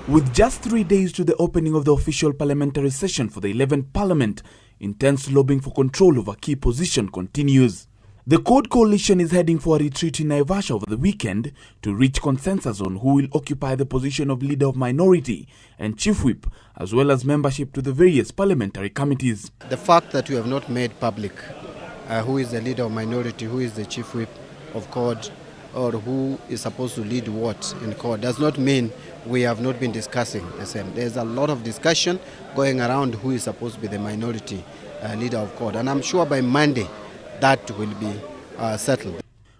With just 3 days to the opening of the official parliamentary session for the 11th Parliament, intense lobbying for control over key position continues. The CORD coalition is heading for a retreat in Naivasha over the weekend to reach consensus on who will occupy the position of Leader of Minority and Chief Whip, as well as membership to the various parliamentary committees. The fact that we have not made public who is the Leader of Minority, who is the Chief Whip of CORD, or who is supposed to lead what in CORD does not mean we have not been discussing the same. There's a lot of discussion going around who is supposed to be the minority leader of CORD, and I'm sure by Monday that will be settled.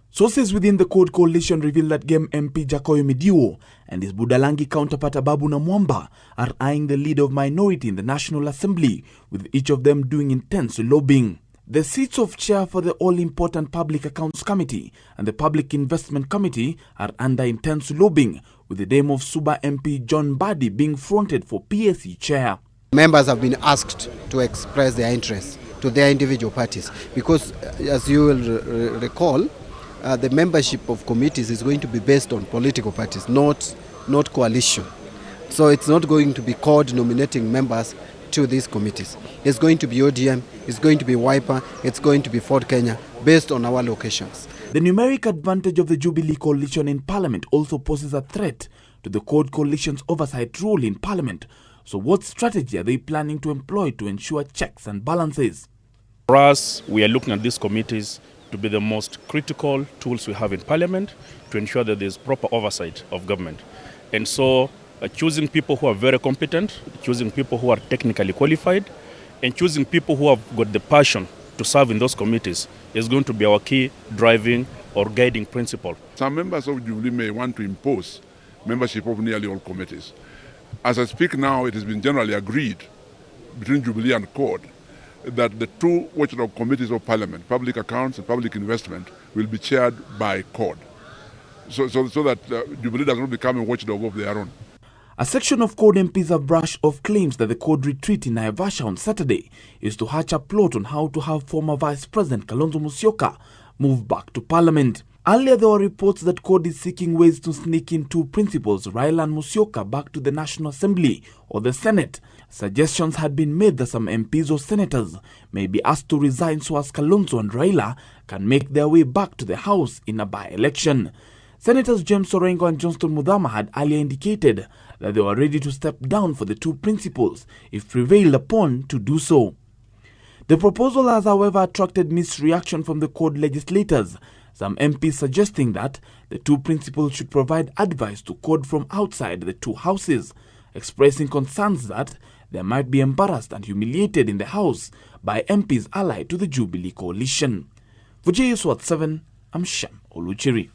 Sources within the CORD coalition reveal that GEM MP Jakoyo Midiwo and his Budalangi counterpart Ababu Namwamba are eyeing the leader of minority in the National Assembly, with each of them doing intense lobbying. The seats of chair for the all-important Public Accounts Committee and the Public Investment Committee are under intense lobbying, with the name of Suba MP John Badi being fronted for PSC chair. Members have been asked to express their interest to their individual parties because, as you will recall, the membership of committees is going to be based on political parties, not coalition. So it's not going to be CORD nominating members to these committees. It's going to be ODM, it's going to be Wiper, it's going to be Ford Kenya, based on our locations. The numeric advantage of the Jubilee coalition in Parliament also poses a threat to the CORD coalition's oversight role in Parliament. So what strategy are they planning to employ to ensure checks and balances? For us, we are looking at these committees to be the most critical tools we have in Parliament to ensure that there is proper oversight of government. And so choosing people who are very competent, choosing people who are technically qualified, and choosing people who have got the passion to serve in those committees is going to be our key driving or guiding principle. Some members of Jubilee may want to impose membership of nearly all committees. As I speak now, it has been generally agreed between Jubilee and CORD that the two watchdog committees of Parliament, Public Accounts and Public Investment, will be chaired by CORD, so that Jubilee does not become a watchdog of their own. A section of CORD MPs have brushed off claims that the CORD retreat in Naivasha on Saturday is to hatch a plot on how to have former Vice President Kalonzo Musyoka move back to Parliament. Earlier, there were reports that CORD is seeking ways to sneak in two principals, Raila and Musyoka, back to the National Assembly or the Senate. Suggestions had been made that some MPs or senators may be asked to resign so as Kalonzo and Raila can make their way back to the House in a by-election. Senators James Orengo and Johnston Muthama had earlier indicated that they were ready to step down for the two principals if prevailed upon to do so. The proposal has, however, attracted mixed reaction from the CORD legislators, some MPs suggesting that the two principals should provide advice to CORD from outside the two houses, expressing concerns that they might be embarrassed and humiliated in the House by MPs allied to the Jubilee coalition. For JUSWAT 7, I'm Shem Oluchiri.